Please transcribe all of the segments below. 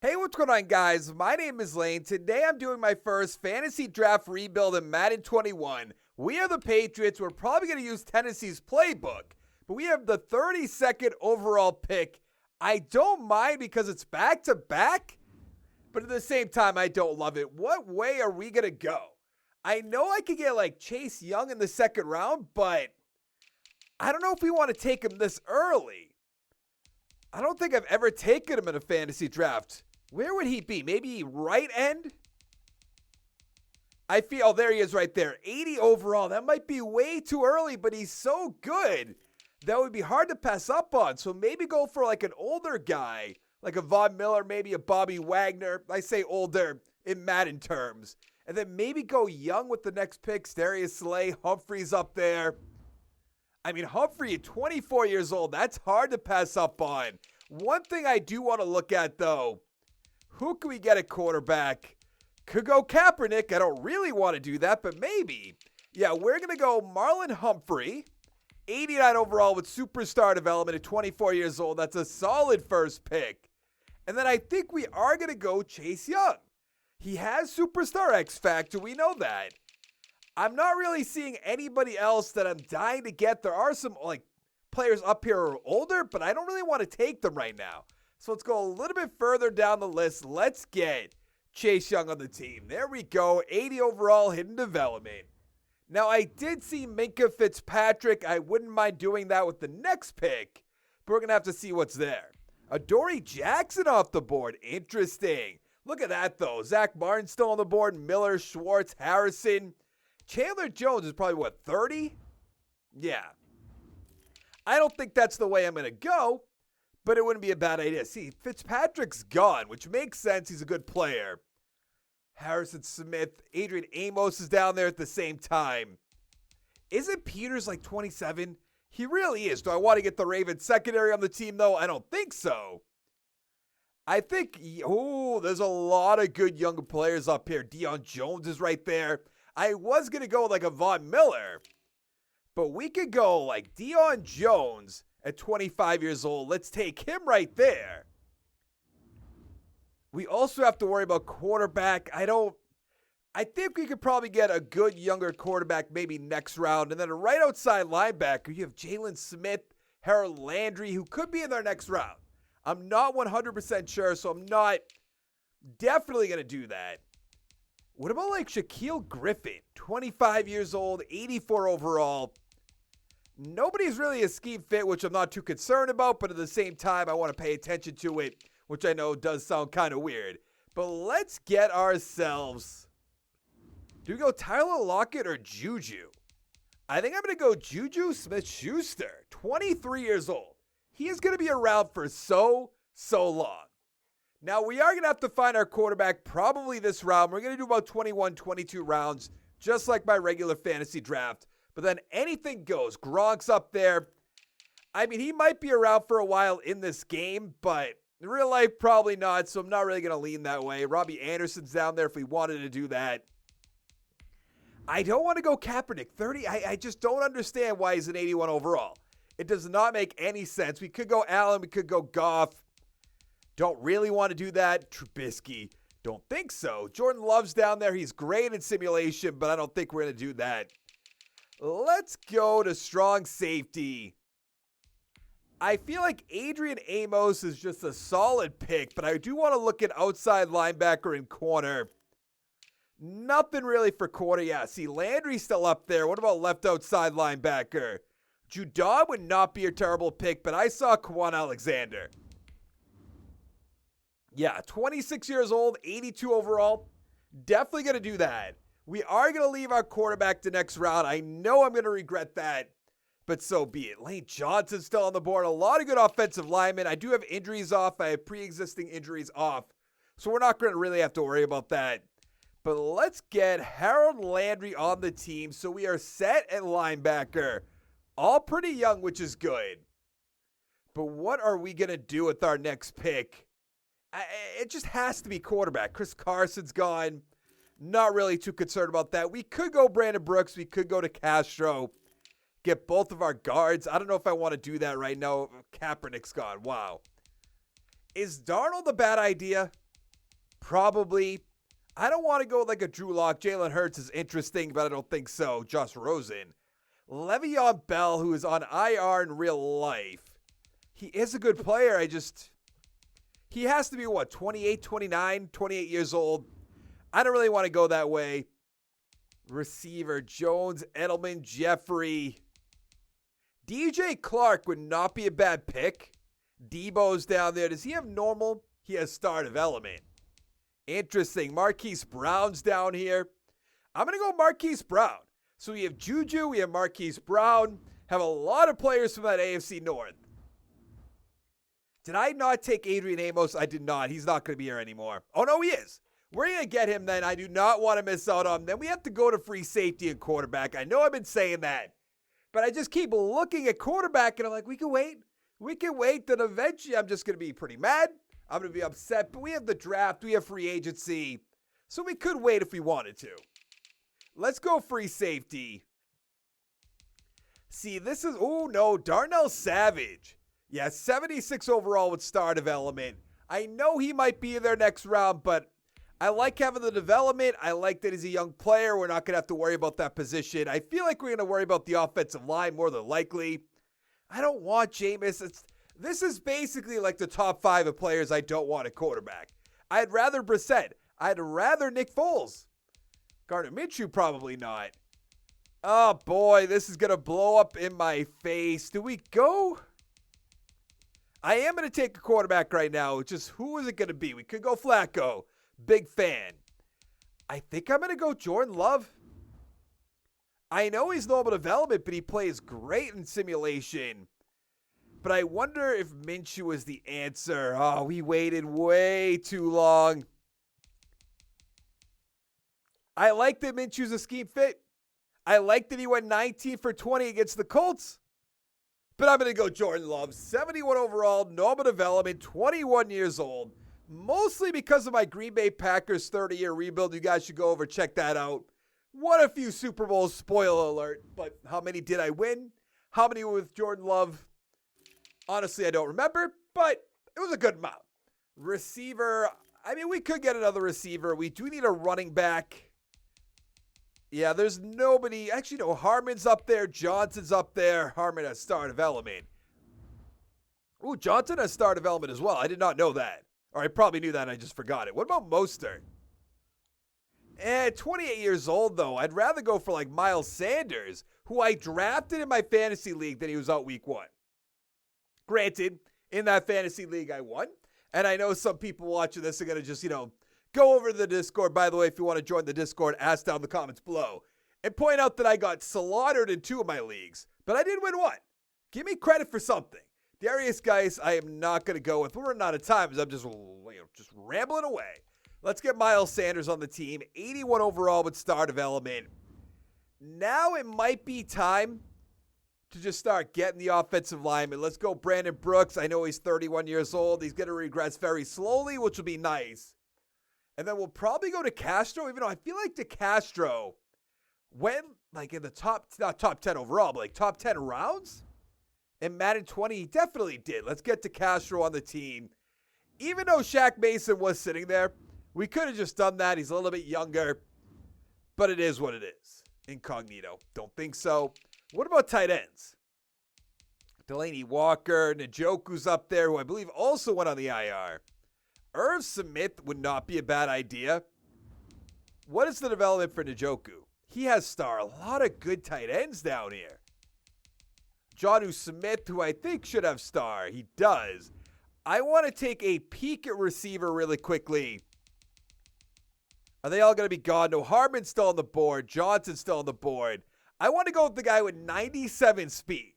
Hey, what's going on, guys? My name is Lane. Today I'm doing my first fantasy draft rebuild in Madden 21. We are the Patriots. We're probably going to use Tennessee's playbook, but we have the 32nd overall pick. I don't mind because it's back to back, but at the same time, I don't love it. What way are we going to go? I know I could get like Chase Young in the second round, but I don't know if we want to take him this early. I don't think I've ever taken him in a fantasy draft. Where would he be? Maybe right end? I feel, oh, there he is right there. 80 overall. That might be way too early, but he's so good. That would be hard to pass up on. So maybe go for like an older guy, like a Von Miller, maybe a Bobby Wagner. I say older in Madden terms. And then maybe go young with the next picks. Darius Slay, Humphrey's up there. I mean, Humphrey at 24 years old, that's hard to pass up on. One thing I do want to look at, though, who can we get at quarterback? Could go Kaepernick. I don't really want to do that, but maybe. Yeah, we're going to go Marlon Humphrey. 89 overall with superstar development at 24 years old. That's a solid first pick. And then I think we are going to go Chase Young. He has superstar X Factor. We know that. I'm not really seeing anybody else that I'm dying to get. There are some players up here who are older, but I don't really want to take them right now. So let's go a little bit further down the list. Let's get Chase Young on the team. There we go. 80 overall, hidden development. Now, I did see Minkah Fitzpatrick. I wouldn't mind doing that with the next pick, but we're going to have to see what's there. Adoree Jackson off the board. Interesting. Look at that, though. Zach Martin still on the board. Miller, Schwartz, Harrison. Chandler Jones is probably, 30? Yeah. I don't think that's the way I'm going to go, but it wouldn't be a bad idea. See, Fitzpatrick's gone, which makes sense. He's a good player. Harrison Smith, Adrian Amos is down there at the same time. Isn't Peters 27? He really is. Do I want to get the Ravens secondary on the team, though? I don't think so. I think, there's a lot of good young players up here. Deion Jones is right there. I was going to go with a Von Miller, but we could go Deion Jones at 25 years old. Let's take him right there. We also have to worry about quarterback. I think we could probably get a good younger quarterback maybe next round. And then a right outside linebacker, you have Jalen Smith, Harold Landry, who could be in their next round. I'm not 100% sure, so I'm not definitely going to do that. What about Shaquille Griffin, 25 years old, 84 overall? Nobody's really a scheme fit, which I'm not too concerned about, but at the same time, I want to pay attention to it, which I know does sound kind of weird. But let's get ourselves... Do we go Tyler Lockett or Juju? I think I'm going to go Juju Smith-Schuster, 23 years old. He is going to be around for so long. Now, we are going to have to find our quarterback probably this round. We're going to do about 21, 22 rounds, just like my regular fantasy draft. But then anything goes. Gronk's up there. I mean, he might be around for a while in this game, but in real life, probably not. So I'm not really going to lean that way. Robbie Anderson's down there if we wanted to do that. I don't want to go Kaepernick. 30, I just don't understand why he's an 81 overall. It does not make any sense. We could go Allen. We could go Goff. Don't really want to do that. Trubisky. Don't think so. Jordan Love's down there. He's great in simulation, but I don't think we're going to do that. Let's go to strong safety. I feel like Adrian Amos is just a solid pick, but I do want to look at outside linebacker and corner. Nothing really for corner. Yeah, see, Landry's still up there. What about left outside linebacker? Judon would not be a terrible pick, but I saw Quan Alexander. Yeah, 26 years old, 82 overall. Definitely going to do that. We are going to leave our quarterback to next round. I know I'm going to regret that, but so be it. Lane Johnson's still on the board. A lot of good offensive linemen. I do have injuries off. I have pre-existing injuries off, so we're not going to really have to worry about that. But let's get Harold Landry on the team so we are set at linebacker. All pretty young, which is good. But what are we going to do with our next pick? It just has to be quarterback. Chris Carson's gone. Not really too concerned about that. We could go Brandon Brooks. We could go to Castro. Get both of our guards. I don't know if I want to do that right now. Kaepernick's gone. Wow. Is Darnold a bad idea? probably. I don't want to go like a Drew Lock. Jalen Hurts is interesting, but I don't think so. Josh Rosen. Le'Veon Bell, who is on IR in real life. He is a good player. He has to be, 28, 29, 28 years old. I don't really want to go that way. Receiver, Jones, Edelman, Jeffrey. DJ Clark would not be a bad pick. Debo's down there. Does he have normal? He has star development. Interesting. Marquise Brown's down here. I'm going to go Marquise Brown. So we have Juju, we have Marquise Brown. Have a lot of players from that AFC North. Did I not take Adrian Amos? I did not. He's not going to be here anymore. Oh, no, he is. We're going to get him then. I do not want to miss out on him. Then we have to go to free safety and quarterback. I know I've been saying that. But I just keep looking at quarterback, and I'm like, we can wait. We can wait. Then eventually I'm just going to be pretty mad. I'm going to be upset. But we have the draft. We have free agency. So we could wait if we wanted to. Let's go free safety. See, this is, oh no, Darnell Savage. Yeah, 76 overall with star development. I know he might be in their next round, but I like having the development. I like that he's a young player. We're not going to have to worry about that position. I feel like we're going to worry about the offensive line more than likely. I don't want Jameis. This is basically like the top 5 of players I don't want at quarterback. I'd rather Brissett. I'd rather Nick Foles. Gardner Minshew, probably not. Oh, boy, this is going to blow up in my face. Do we go? I am going to take a quarterback right now. Just who is it going to be? We could go Flacco. Big fan. I think I'm going to go Jordan Love. I know he's normal development, but he plays great in simulation. But I wonder if Minshew is the answer. Oh, we waited way too long. I like that Minshew's a scheme fit. I like that he went 19 for 20 against the Colts. But I'm going to go Jordan Love. 71 overall, normal development, 21 years old. Mostly because of my Green Bay Packers 30-year rebuild. You guys should go over, check that out. Won a few Super Bowls, spoiler alert. But how many did I win? How many were with Jordan Love? Honestly, I don't remember, but it was a good amount. Receiver, I mean, we could get another receiver. We do need a running back. Yeah, there's nobody. Actually, no, Harmon's up there. Johnson's up there. Harmon has star development. Ooh, Johnson has star development as well. I did not know that. Or I probably knew that and I just forgot it. What about Mostert? 28 years old, though. I'd rather go for like Miles Sanders, who I drafted in my fantasy league than he was out week 1. Granted, in that fantasy league, I won. And I know some people watching this are going to just, go over to the Discord. By the way, if you want to join the Discord, ask down in the comments below. And point out that I got slaughtered in 2 of my leagues. But I did win 1. Give me credit for something. Darius Geis, I am not going to go with. We're running out of time, so I'm just rambling away. Let's get Miles Sanders on the team. 81 overall with star development. Now it might be time to just start getting the offensive lineman. Let's go Brandon Brooks. I know he's 31 years old. He's going to regress very slowly, which will be nice. And then we'll probably go to Castro, even though I feel like DeCastro went like in the not top 10 overall, but like top 10 rounds. And Madden 20, he definitely did. Let's get DeCastro on the team. Even though Shaq Mason was sitting there, we could have just done that. He's a little bit younger, but it is what it is. Incognito. Don't think so. What about tight ends? Delaney Walker, Njoku's up there, who I believe also went on the IR. Irv Smith would not be a bad idea. What is the development for Njoku? He has star. A lot of good tight ends down here. Jonnu Smith, who I think should have star. He does. I want to take a peek at receiver really quickly. Are they all going to be gone? No, Harmon's still on the board. Johnson's still on the board. I want to go with the guy with 97 speed.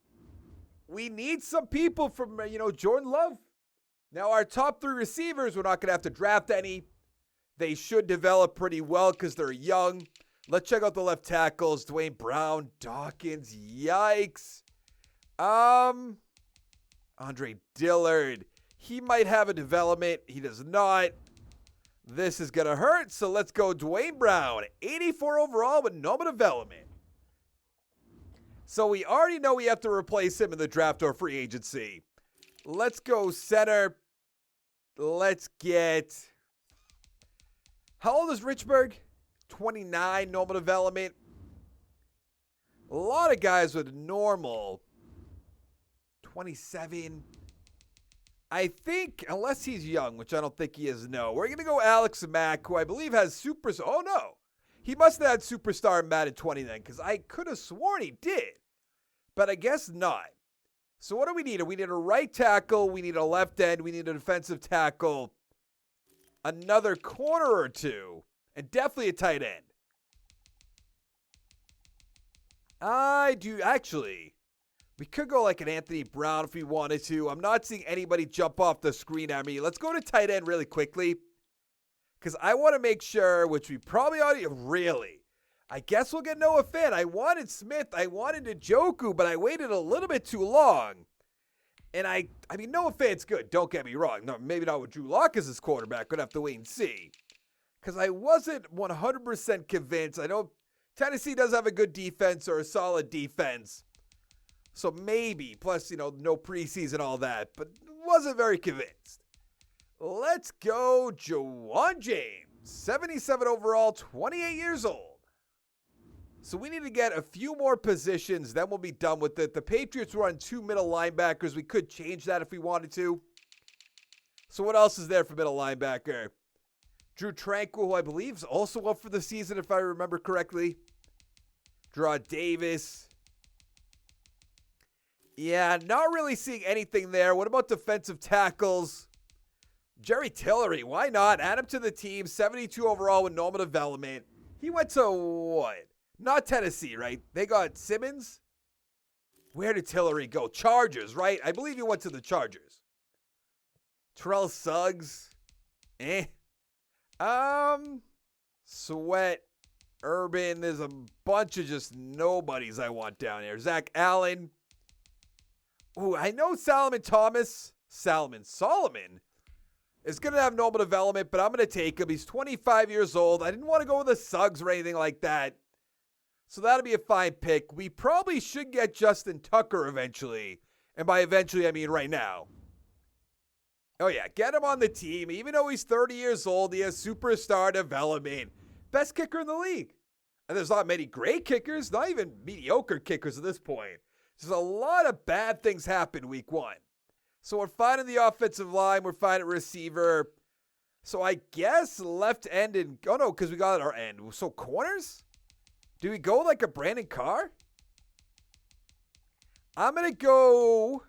We need some people from, Jordan Love. Now, our top 3 receivers, we're not going to have to draft any. They should develop pretty well because they're young. Let's check out the left tackles. Dwayne Brown, Dawkins, yikes. Andre Dillard. He might have a development. He does not. This is going to hurt, so let's go Dwayne Brown. 84 overall with no development. So we already know we have to replace him in the draft or free agency. Let's go center. Let's get How old is Richburg? 29, normal development. A lot of guys with normal. 27. I think, unless he's young, which I don't think he is, no. We're going to go Alex Mack, who I believe has super... Oh, no. He must have had Superstar in Madden 20 then, because I could have sworn he did. But I guess not. So what do we need? We need a right tackle. We need a left end. We need a defensive tackle. Another corner or two. And definitely a tight end. I do... Actually, we could go like an Anthony Brown if we wanted to. I'm not seeing anybody jump off the screen at me. Let's go to tight end really quickly. Because I want to make sure, which we probably already... Really? I guess we'll get Noah Fant. I wanted Smith. I wanted Njoku, but I waited a little bit too long. And I mean, Noah Fant's good. Don't get me wrong. No, maybe not with Drew Lock as his quarterback. We'd have to wait and see. Because I wasn't 100% convinced. I know Tennessee does have a good defense or a solid defense. So maybe. Plus, no preseason, all that. But wasn't very convinced. Let's go Juan James. 77 overall, 28 years old. So we need to get a few more positions, then we'll be done with it. The Patriots run 2 middle linebackers. We could change that if we wanted to. So what else is there for middle linebacker? Drew Tranquil, who I believe is also up for the season, if I remember correctly. Draw Davis. Yeah, not really seeing anything there. What about defensive tackles? Jerry Tillery, why not? Add him to the team. 72 overall with normal development. He went to what? Not Tennessee, right? They got Simmons. Where did Tillery go? Chargers, right? I believe he went to the Chargers. Terrell Suggs. Sweat. Urban. There's a bunch of just nobodies I want down here. Zach Allen. Ooh, I know Solomon is going to have normal development, but I'm going to take him. He's 25 years old. I didn't want to go with the Suggs or anything like that. So that'll be a fine pick. We probably should get Justin Tucker eventually. And by eventually, I mean right now. Oh yeah, get him on the team. Even though he's 30 years old, he has superstar development. Best kicker in the league. And there's not many great kickers, not even mediocre kickers at this point. There's a lot of bad things happen week 1. So we're fine in the offensive line. We're fine at receiver. So I guess left end and... Oh no, because we got our end. So corners? Do we go like a Brandon Carr? I'm going to go...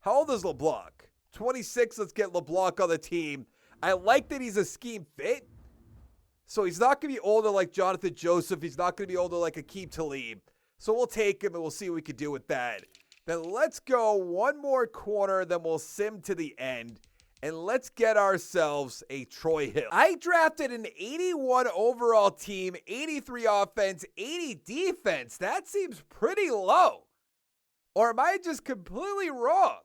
How old is LeBlanc? 26. Let's get LeBlanc on the team. I like that he's a scheme fit. So he's not going to be older like Jonathan Joseph. He's not going to be older like Akeem Talib. So we'll take him and we'll see what we can do with that. Then let's go one more corner. Then we'll sim to the end. And let's get ourselves a Troy Hill. I drafted an 81 overall team, 83 offense, 80 defense. That seems pretty low. Or am I just completely wrong?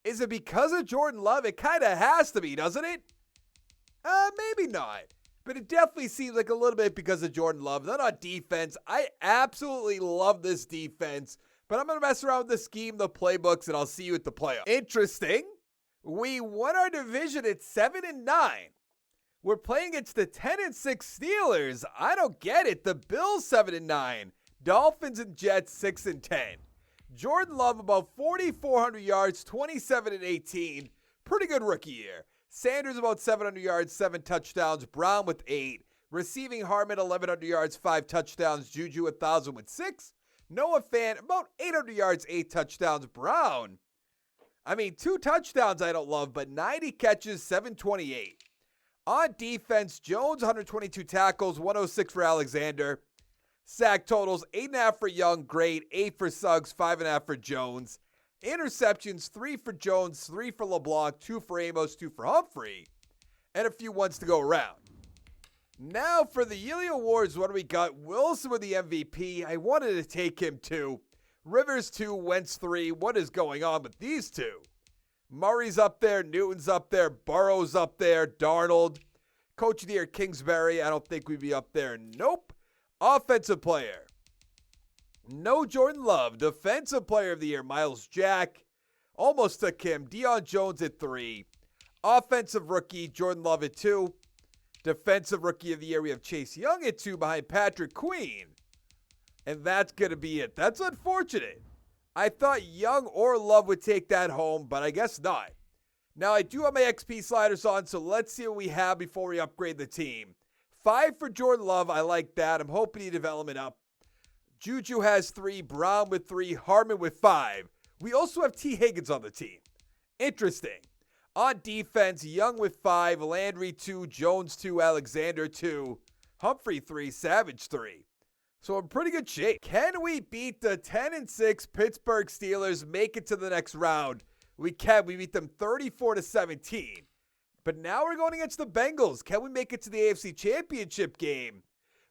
Is it because of Jordan Love? It kind of has to be, doesn't it? Maybe not. But it definitely seems like a little bit because of Jordan Love. Then on defense, I absolutely love this defense. But I'm going to mess around with the scheme, the playbooks, and I'll see you at the playoffs. Interesting. We won our division at 7-9. We're playing against the 10-6 Steelers. I don't get it. The Bills 7-9. Dolphins and Jets 6-10. Jordan Love about 4,400 yards, 27-18. Pretty good rookie year. Sanders about 700 yards, 7 touchdowns. Brown with 8. Receiving Harmon 1,100 yards, 5 touchdowns. Juju 1,000 with 6. Noah Fant about 800 yards, 8 touchdowns. Brown, 2 touchdowns I don't love, but 90 catches, 728. On defense, Jones 122 tackles, 106 for Alexander. Sack totals 8.5 for Young, great. 8 for Suggs, 5.5 for Jones. Interceptions 3 for Jones, 3 for LeBlanc, 2 for Amos, 2 for Humphrey, and a few ones to go around. Now for the yearly awards, what do we got? Wilson with the MVP. I wanted to take him 2. Rivers 2, Wentz 3. What is going on with these two? Murray's up there, Newton's up there, Burrow's up there, Darnold. Coach of the Year, Kingsbury. I don't think we'd be up there. Nope. Offensive player. No Jordan Love. Defensive player of the year, Miles Jack. Almost took him. Deion Jones at 3. Offensive rookie, Jordan Love at 2. Defensive Rookie of the Year, we have Chase Young at 2 behind Patrick Queen. And that's going to be it. That's unfortunate. I thought Young or Love would take that home, but I guess not. Now, I do have my XP sliders on, so let's see what we have before we upgrade the team. 5 for Jordan Love. I like that. I'm hoping he development up. Juju has 3, Brown with 3, Harmon with 5. We also have T. Higgins on the team. Interesting. On defense, Young with 5, Landry 2, Jones 2, Alexander 2, Humphrey 3, Savage 3. So in pretty good shape. Can we beat the 10-6 Pittsburgh Steelers, make it to the next round? We can. We beat them 34-17. But now we're going against the Bengals. Can we make it to the AFC Championship game?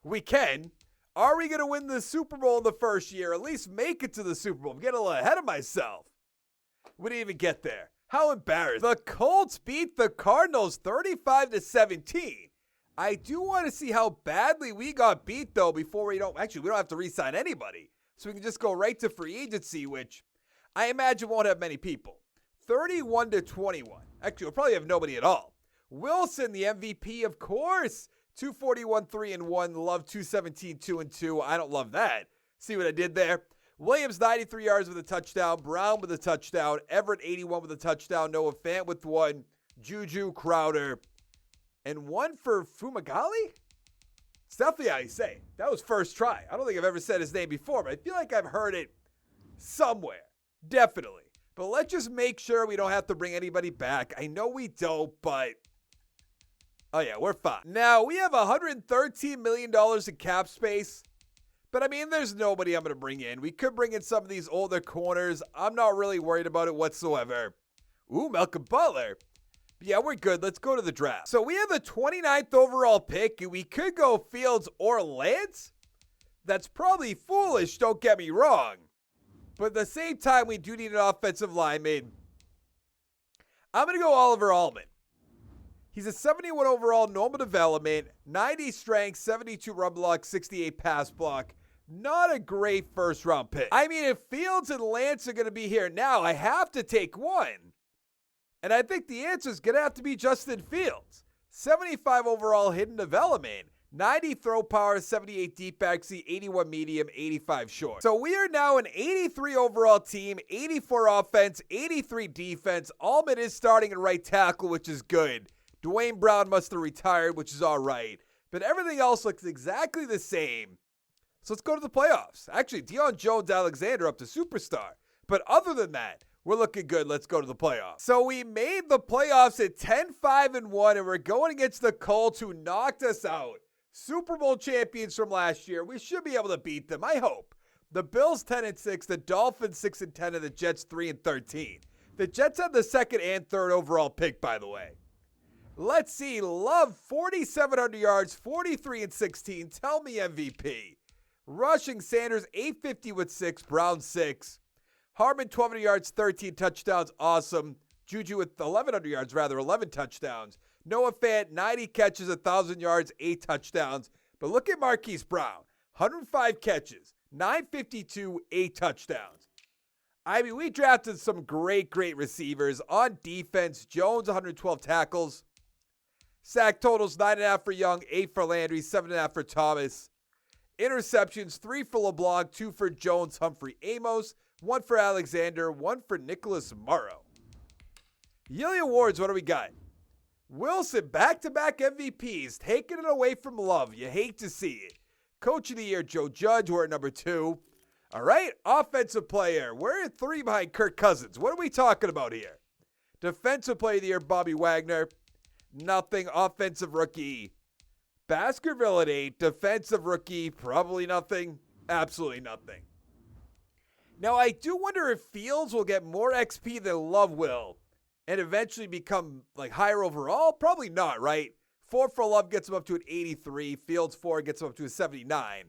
We can. Are we going to win the Super Bowl in the first year? At least make it to the Super Bowl. I'm getting a little ahead of myself. We didn't even get there. How embarrassing. The Colts beat the Cardinals 35-17. I do want to see how badly we got beat, though, before we don't have to re-sign anybody. So we can just go right to free agency, which I imagine won't have many people. 31-21. Actually, we'll probably have nobody at all. Wilson, the MVP, of course. 241, 3-1. Love 217, 2-2. I don't love that. See what I did there? Williams, 93 yards with a touchdown. Brown with a touchdown. Everett, 81 with a touchdown. Noah Fant with 1. Juju, Crowder. And 1 for Fumagalli? It's definitely how you say it. That was first try. I don't think I've ever said his name before, but I feel like I've heard it somewhere. Definitely. But let's just make sure we don't have to bring anybody back. I know we don't, but oh yeah, we're fine. Now, we have $113 million in cap space. But, I mean, there's nobody I'm going to bring in. We could bring in some of these older corners. I'm not really worried about it whatsoever. Ooh, Malcolm Butler. But yeah, we're good. Let's go to the draft. So, we have the 29th overall pick. We could go Fields or Lance. That's probably foolish, don't get me wrong. But at the same time, we do need an offensive lineman. I'm going to go Oliver Allman. He's a 71 overall normal development, 90 strength, 72 run block, 68 pass block. Not a great first round pick. I mean, if Fields and Lance are going to be here now, I have to take one. And I think the answer is going to have to be Justin Fields. 75 overall hidden development, 90 throw power, 78 deep accuracy, 81 medium, 85 short. So we are now an 83 overall team, 84 offense, 83 defense. Allman is starting at right tackle, which is good. Dwayne Brown must have retired, which is all right. But everything else looks exactly the same. So let's go to the playoffs. Actually, Deion Jones-Alexander up to superstar. But other than that, we're looking good. Let's go to the playoffs. So we made the playoffs at 10-5-1, and we're going against the Colts, who knocked us out. Super Bowl champions from last year. We should be able to beat them, I hope. The Bills 10-6, the Dolphins 6-10, and the Jets 3-13. The Jets had the second and third overall pick, by the way. Let's see. Love, 4,700 yards, 43-16. Tell me MVP. Rushing, Sanders, 850 with 6. Brown, 6. Harmon, 1,200 yards, 13 touchdowns. Awesome. Juju with 1,100 yards, 11 touchdowns. Noah Fant, 90 catches, 1,000 yards, 8 touchdowns. But look at Marquise Brown. 105 catches, 952, 8 touchdowns. I mean, we drafted some great receivers. On defense, Jones, 112 tackles. Sack totals, 9.5 for Young, 8 for Landry, 7.5 for Thomas. Interceptions, 3 for LeBlanc, 2 for Jones, Humphrey, Amos, 1 for Alexander, 1 for Nicholas Morrow. Yearly awards, what do we got? Wilson, back-to-back MVPs, taking it away from Love. You hate to see it. Coach of the Year, Joe Judge, we're at number 2. All right, offensive player. We're at 3 behind Kirk Cousins. What are we talking about here? Defensive player of the year, Bobby Wagner. Nothing. Offensive rookie, Baskerville at 8. Defensive rookie, probably nothing. Absolutely nothing. Now, I do wonder if Fields will get more XP than Love will and eventually become like higher overall. Probably not, right? 4 for Love gets him up to an 83. Fields 4 gets him up to a 79.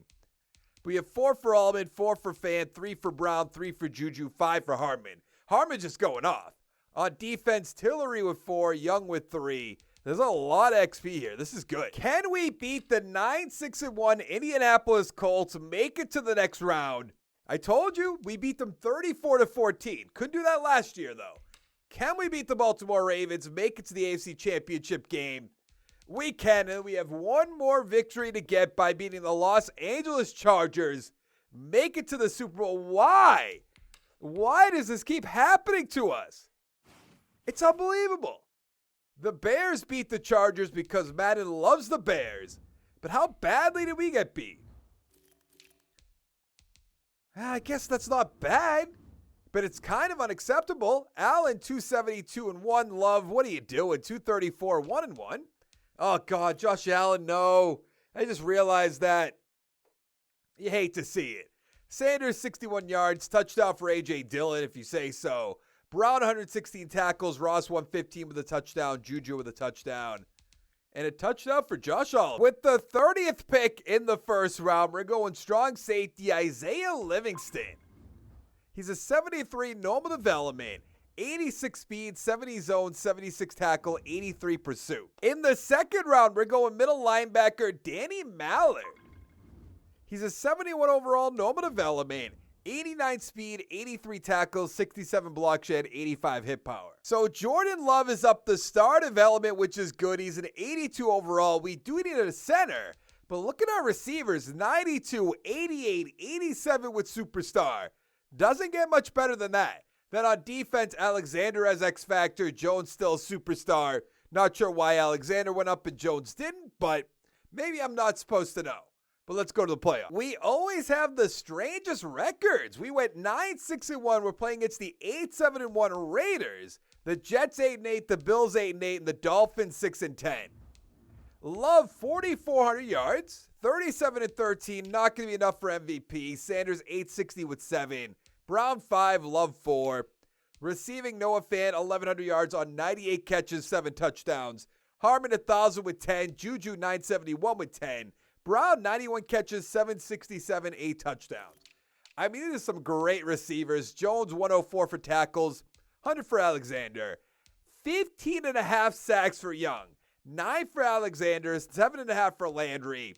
We have 4 for Allman, 4 for Fant, 3 for Brown, 3 for Juju, 5 for Harmon. Harmon's just going off. On defense, Tillery with 4, Young with 3. There's a lot of XP here. This is good. Can we beat the 9-6-1 Indianapolis Colts, make it to the next round? I told you, we beat them 34-14. Couldn't do that last year, though. Can we beat the Baltimore Ravens, make it to the AFC Championship game? We can, and we have one more victory to get by beating the Los Angeles Chargers. Make it to the Super Bowl. Why? Why does this keep happening to us? It's unbelievable. The Bears beat the Chargers because Madden loves the Bears. But how badly did we get beat? I guess that's not bad, but it's kind of unacceptable. Allen, 272-1. Love, what are you doing? 234, 1-1. Oh, God, Josh Allen, no. I just realized that. You hate to see it. Sanders, 61 yards. Touchdown for A.J. Dillon, if you say so. Brown, 116 tackles. Ross, 115 with a touchdown. Juju with a touchdown. And a touchdown for Josh Allen. With the 30th pick in the first round, we're going strong safety Isaiah Livingston. He's a 73 normal development, 86 speed, 70 zone, 76 tackle, 83 pursuit. In the second round, we're going middle linebacker Danny Mallard. He's a 71 overall normal development, 89 speed, 83 tackles, 67 block shed, 85 hit power. So Jordan Love is up the star development, which is good. He's an 82 overall. We do need a center, but look at our receivers, 92, 88, 87 with superstar. Doesn't get much better than that. Then on defense, Alexander as X Factor, Jones still superstar. Not sure why Alexander went up and Jones didn't, but maybe I'm not supposed to know. But let's go to the playoffs. We always have the strangest records. We went 9-6-1. We're playing against the 8-7-1 Raiders. The Jets 8-8, the Bills 8-8, and the Dolphins 6-10. Love 4,400 yards, 37-13. Not going to be enough for MVP. Sanders 860 with 7. Brown 5, Love 4. Receiving Noah Fant 1,100 yards on 98 catches, 7 touchdowns. Harmon 1,000 with 10. Juju 971 with 10. Brown, 91 catches, 767, 8 touchdowns. I mean, these are some great receivers. Jones, 104 for tackles, 100 for Alexander. 15.5 sacks for Young. 9 for Alexander, 7.5 for Landry.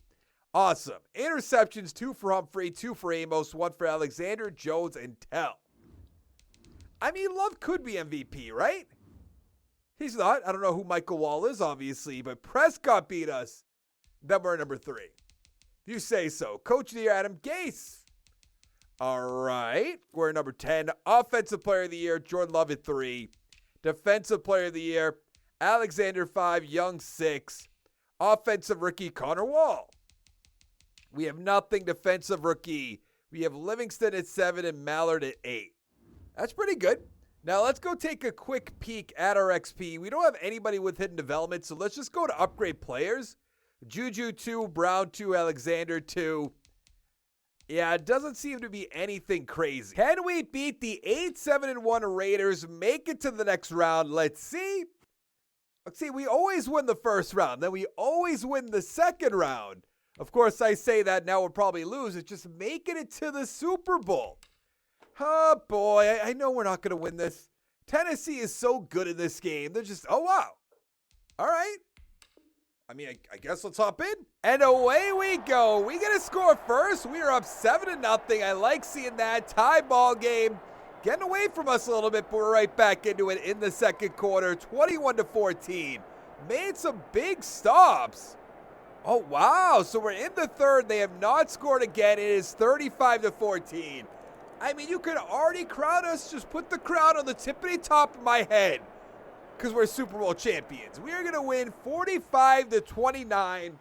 Awesome. Interceptions, 2 for Humphrey, 2 for Amos, 1 for Alexander, Jones, and Tell. I mean, Love could be MVP, right? He's not. I don't know who Michael Wall is, obviously, but Prescott beat us. Then we're number 3. You say so. Coach of the Year, Adam Gase. All right. We're number 10. Offensive Player of the Year, Jordan Love at 3. Defensive Player of the Year, Alexander 5, Young 6. Offensive Rookie, Connor Wall. We have nothing defensive rookie. We have Livingston at 7 and Mallard at 8. That's pretty good. Now let's go take a quick peek at our XP. We don't have anybody with hidden development, so let's just go to upgrade players. Juju 2, Brown 2, Alexander 2. Yeah, it doesn't seem to be anything crazy. Can we beat the 8-7-1 Raiders, make it to the next round? Let's see. Let's see, we always win the first round. Then we always win the second round. Of course, I say that now we'll probably lose. It's just making it to the Super Bowl. Oh, boy, I know we're not going to win this. Tennessee is so good in this game. They're just, oh, wow. All right. I mean, I guess let's hop in. And away we go. We get to score first. We are up 7-0. I like seeing that. Tie ball game. Getting away from us a little bit, but we're right back into it in the second quarter. 21-14. Made some big stops. Oh, wow. So we're in the third. They have not scored again. It is 35-14. I mean, you could already crowd us. Just put the crown on the tippity top of my head. Because we're Super Bowl champions. We are going to win 45-29.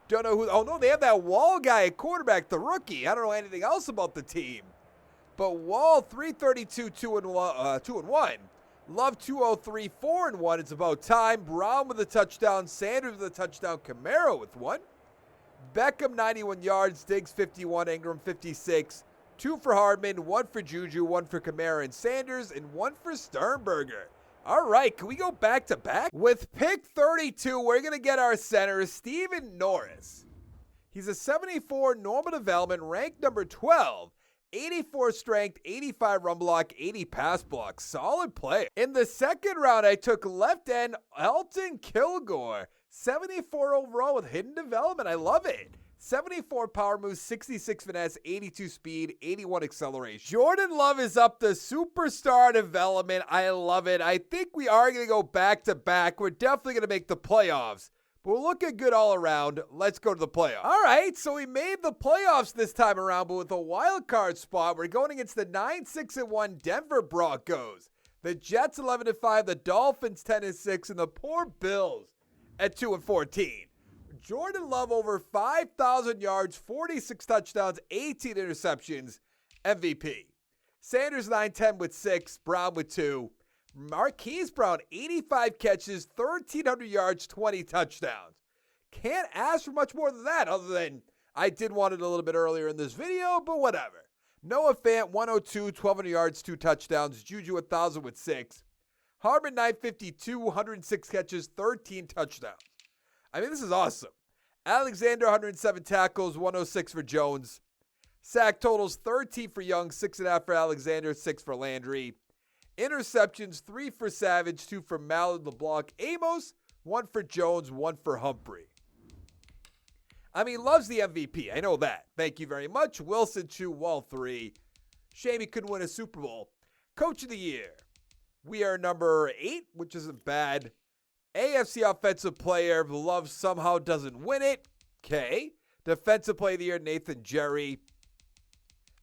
Don't know who. Oh, no, they have that Wall guy at quarterback, the rookie. I don't know anything else about the team. But Wall, 332, 2-1. Love, 203, 4-1. It's about time. Brown with a touchdown. Sanders with a touchdown. Camaro with 1. Beckham, 91 yards. Diggs, 51. Ingram, 56. 2 for Hardman. 1 for Juju. 1 for Camaro and Sanders. And 1 for Sternberger. All right, can we go back to back? With pick 32, we're going to get our center, Steven Norris. He's a 74 normal development, ranked number 12. 84 strength, 85 run block, 80 pass block. Solid player. In the second round, I took left end Elton Kilgore. 74 overall with hidden development. I love it. 74 power moves, 66 finesse, 82 speed, 81 acceleration. Jordan Love is up the superstar development. I love it. I think we are going to go back to back. We're definitely going to make the playoffs. But we're looking good all around. Let's go to the playoffs. All right, so we made the playoffs this time around, but with a wild card spot, we're going against the 9-6-1 Denver Broncos, the Jets 11-5, the Dolphins 10-6, and the poor Bills at 2-14. Jordan Love over 5,000 yards, 46 touchdowns, 18 interceptions, MVP. Sanders 9-10 with 6, Brown with 2. Marquise Brown, 85 catches, 1,300 yards, 20 touchdowns. Can't ask for much more than that, other than I did want it a little bit earlier in this video, but whatever. Noah Fant, 102, 1,200 yards, 2 touchdowns. Juju, 1,000 with 6. Harmon, 952, 106 catches, 13 touchdowns. I mean, this is awesome. Alexander, 107 tackles, 106 for Jones. Sack totals, 13 for Young, 6.5 for Alexander, 6 for Landry. Interceptions, 3 for Savage, 2 for Mallard, LeBlanc, Amos, 1 for Jones, 1 for Humphrey. I mean, Love's the MVP. I know that. Thank you very much. Wilson, Chu, Wall, 3. Shame he couldn't win a Super Bowl. Coach of the Year. We are number 8, which isn't bad. AFC Offensive Player. Love somehow doesn't win it. Okay. Defensive Player of the Year, Nathan Jerry.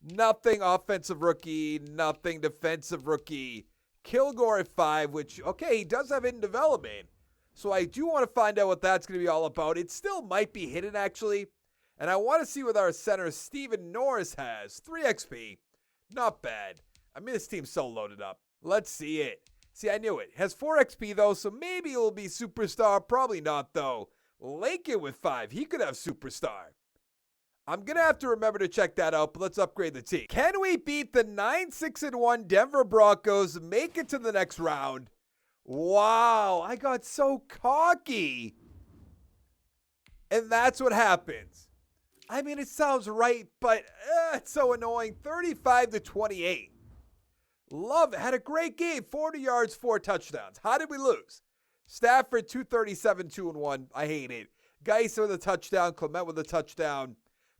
Nothing offensive rookie, nothing defensive rookie. Kilgore at 5, which, okay, he does have hidden development. So I do want to find out what that's going to be all about. It still might be hidden, actually. And I want to see what our center, Steven Norris, has. 3 XP. Not bad. I mean, this team's so loaded up. Let's see it. See, I knew it. Has 4 XP, though, so maybe it'll be superstar. Probably not, though. Lincoln with 5. He could have superstar. I'm going to have to remember to check that out, but let's upgrade the team. Can we beat the 9-6-1 Denver Broncos, make it to the next round? Wow, I got so cocky. And that's what happens. I mean, it sounds right, but it's so annoying. 35-28. Love had a great game. 40 yards, 4 touchdowns. How did we lose? Stafford, 237, 2-1. I hate it. Geis with a touchdown. Clement with a touchdown.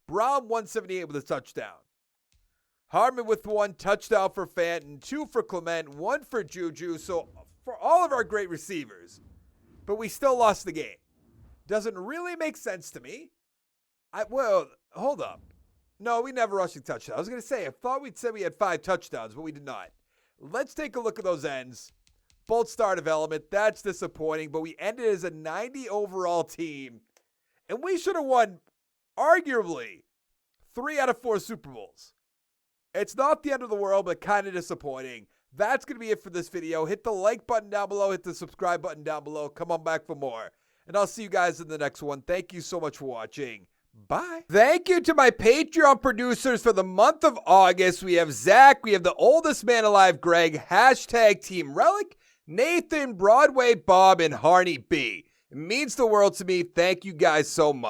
Brown, 178 with a touchdown. Harmon with 1 touchdown for Fenton, 2 for Clement, 1 for Juju. So for all of our great receivers, but we still lost the game. Doesn't really make sense to me. Well, hold up. No, we never rushed a touchdown. I was going to say, I thought we'd said we had 5 touchdowns, but we did not. Let's take a look at those ends. Both star development. That's disappointing, but we ended as a 90 overall team. And we should have won, arguably, 3 out of 4 Super Bowls. It's not the end of the world, but kind of disappointing. That's going to be it for this video. Hit the like button down below. Hit the subscribe button down below. Come on back for more. And I'll see you guys in the next one. Thank you so much for watching. Bye. Thank you to my Patreon producers for the month of August. We have Zach. We have the oldest man alive, Greg. Hashtag Team Relic. Nathan, Broadway Bob, and Harney B. It means the world to me. Thank you guys so much.